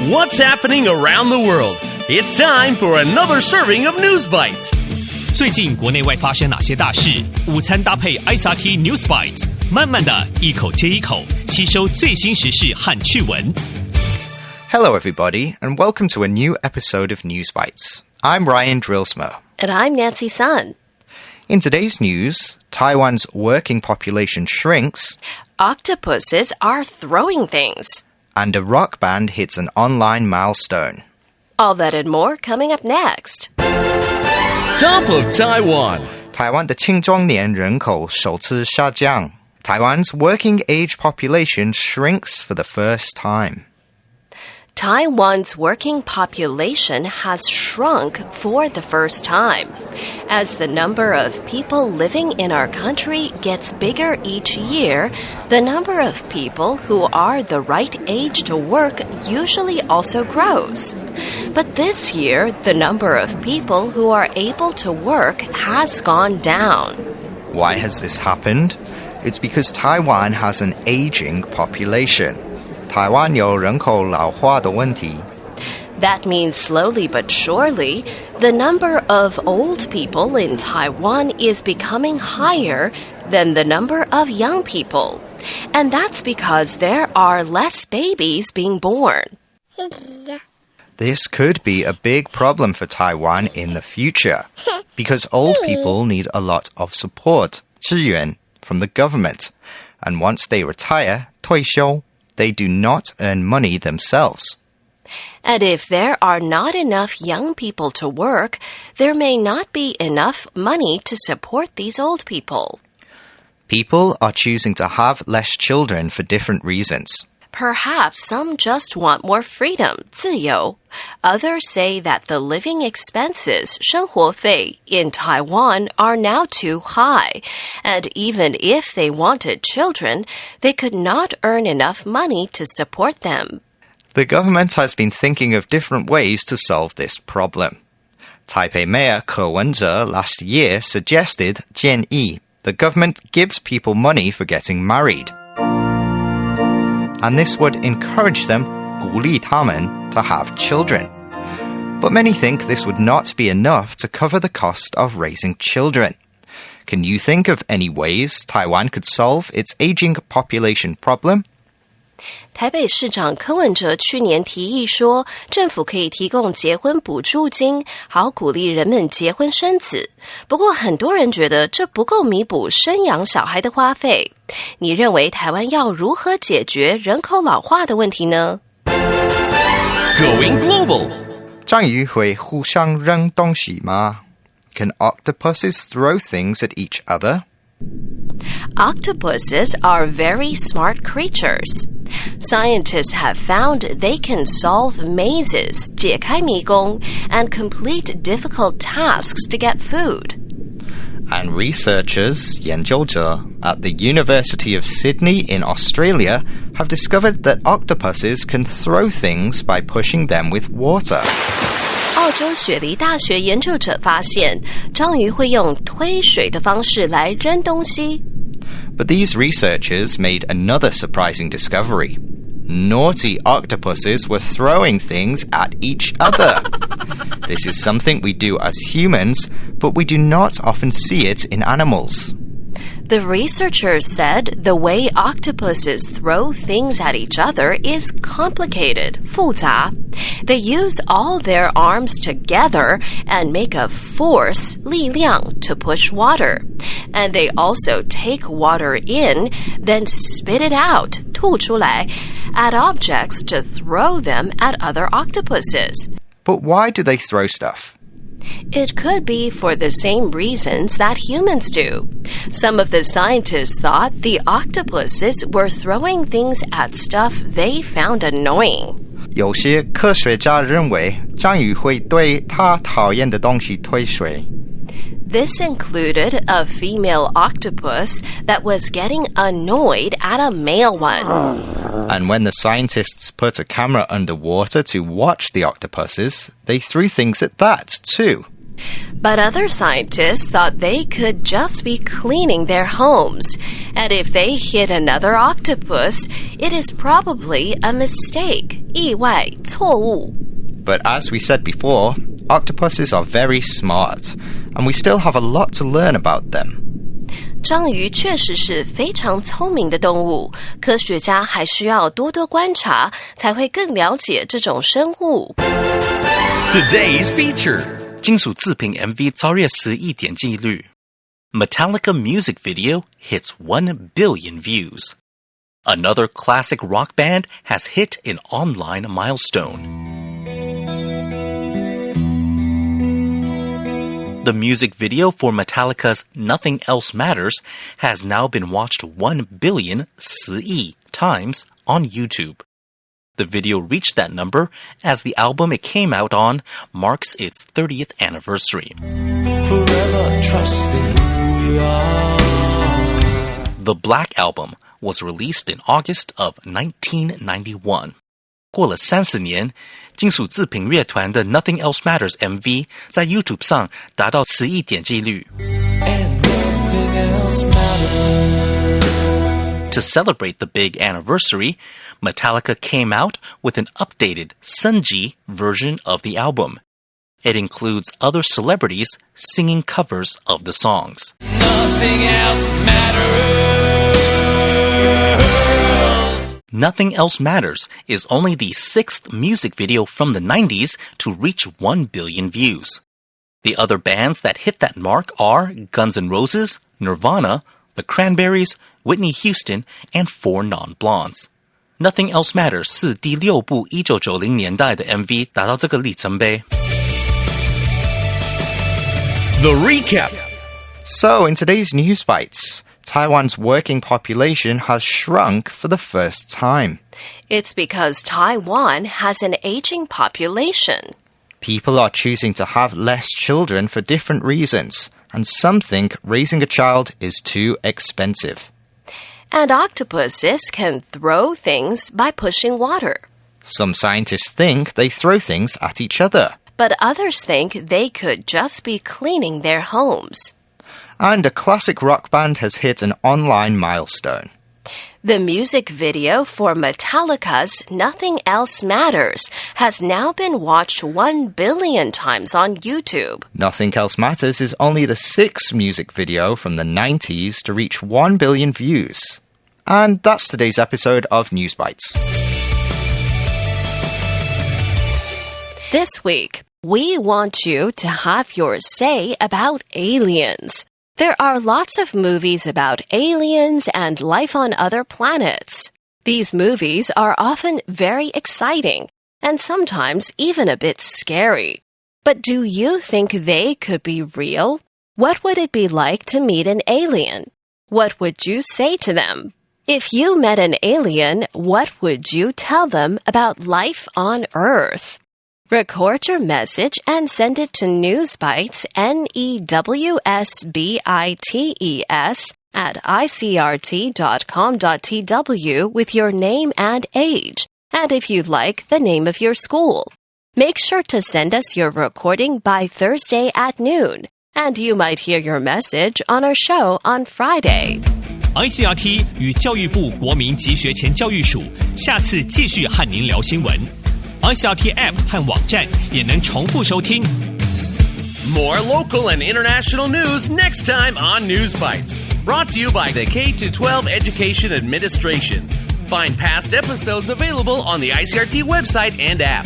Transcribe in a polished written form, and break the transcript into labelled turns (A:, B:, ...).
A: What's happening around the world? It's time for another serving of News Bites.
B: 最近国内外发生哪些大事？午餐搭配 ICT News Bites， 慢慢的一口接一口吸收最新时事和趣闻。
C: Hello, everybody, and welcome to a new episode of News Bites. I'm Ryan Drillsmer.
D: And I'm Nancy Sun.
C: In today's news, Taiwan's working population shrinks.
D: Octopuses are throwing things.
C: And a rock band hits an online milestone.
D: All that and more coming up next.
A: Top of Taiwan.
C: 台湾的青壮年人口首次下降. Taiwan's working age population shrinks for the first time.
D: Taiwan's working population has shrunk for the first time. As the number of people living in our country gets bigger each year, the number of people who are the right age to work usually also grows. But this year, the number of people who are able to work has gone down.
C: Why has this happened? It's because Taiwan has an aging population. 台湾有人口老化的问题.
D: That means slowly but surely, the number of old people in Taiwan is becoming higher than the number of young people. And that's because there are less babies being born.
C: This could be a big problem for Taiwan in the future, because old people need a lot of support, 支援, from the government. And once they retire, 退休, they do not earn money themselves.
D: And if there are not enough young people to work, there may not be enough money to support these old people.
C: People are choosing to have less children for different reasons.
D: Perhaps some just want more freedom, 自由. Others say that the living expenses, 生活费, in Taiwan are now too high. And even if they wanted children, they could not earn enough money to support them.
C: The government has been thinking of different ways to solve this problem. Taipei Mayor Ke Wen-je last year suggested 建议 the government gives people money for getting married. And this would encourage them, 鼓励他们, to have children. But many think this would not be enough to cover the cost of raising children. Can you think of any ways Taiwan could solve its aging population problem?
D: 台北市长柯文哲去年提议说，政府可以提供结婚补助金，好鼓励人们结婚生子。不过很多人觉得这不够弥补生养小孩的花费。你认为台湾要如何解决人口老化的问题呢？
A: Going global.
C: 章鱼会互相扔东西吗? Can octopuses throw things at each other?
D: Octopuses are very smart creatures. Scientists have found they can solve mazes, 解开迷宫, and complete difficult tasks to get food.
C: And researchers, 研究者, at the University of Sydney in Australia have discovered that octopuses can throw things by pushing them with water.
D: 澳洲雪梨大学研究者发现，章鱼会用推水的方式来扔东西。
C: But these researchers made another surprising discovery. Naughty octopuses were throwing things at each other. This is something we do as humans, but we do not often see it in animals.
D: The researchers said the way octopuses throw things at each other is complicated, 复杂. They use all their arms together and make a force, 力量, to push water. And they also take water in, then spit it out, 吐出来, at objects to throw them at other octopuses.
C: But why do they throw stuff?
D: It could be for the same reasons that humans do. Some of the scientists thought the octopuses were throwing things at stuff they found annoying.
C: 有些科学家认为章鱼会对他讨厌的东西推水。
D: This included a female octopus that was getting annoyed at a male one.
C: And when the scientists put a camera underwater to watch the octopuses, they threw things at that too.
D: But other scientists thought they could just be cleaning their homes. And if they hit another octopus, it is probably a mistake. 意外,错误.
C: But as we said before, octopuses are very smart, and we still have a lot to learn about them.
D: 章鱼确实是非常聪明的动物，科学家还需要多多观察，才会更了解这种生物。
A: Today's feature.
E: 金属自评 MV 超越10亿点击率 Metallica music video hits 1 billion views. Another classic rock band has hit an online milestone. The music video for Metallica's Nothing Else Matters has now been watched 1 billion 10亿 times on YouTube. The video reached that number as the album it came out on marks its 30th anniversary.
F: Forever trusting who we are.
E: The Black Album was released in August of 1991. 过了30年，金属自评乐团的 Nothing Else Matters MV 在 YouTube 上达到10亿点击率。
F: And nothing else matters.
E: To celebrate the big anniversary, Metallica came out with an updated Sunji version of the album. It includes other celebrities singing covers of the songs.
F: Nothing else matters.
E: Nothing Else Matters is only the 6th music video from the 90s to reach 1 billion views. The other bands that hit that mark are Guns N' Roses, Nirvana, The Cranberries, Whitney Houston, and 4 Non-Blondes. Nothing Else Matters 是第6部1990年代的 MV 达到这个里程碑。
A: The recap.
C: So, in today's News Bites, Taiwan's working population has shrunk for the first time.
D: It's because Taiwan has an aging population.
C: People are choosing to have less children for different reasons, and some think raising a child is too expensive.
D: And octopuses can throw things by pushing water.
C: Some scientists think they throw things at each other.
D: But others think they could just be cleaning their homes.
C: And a classic rock band has hit an online milestone.
D: The music video for Metallica's Nothing Else Matters has now been watched 1 billion times on YouTube.
C: Nothing Else Matters is only the 6th music video from the 90s to reach 1 billion views. And that's today's episode of News Bites.
D: This week, we want you to have your say about aliens. There are lots of movies about aliens and life on other planets. These movies are often very exciting and sometimes even a bit scary. But do you think they could be real? What would it be like to meet an alien? What would you say to them? If you met an alien, what would you tell them about life on Earth? Record your message and send it to Newsbites, NEWSBITES, at icrt.com.tw with your name and age, and if you'd like, the name of your school. Make sure to send us your recording by Thursday at noon, and you might hear your message on our show on Friday.
B: ICRT 与教育部国民及学前教育署下次继续和您聊新闻。ICRT App 和网站也能重复收听。
A: More local and international news next time on News Bites. Brought to you by the K-12 Education Administration. Find past episodes available on the ICRT website and app.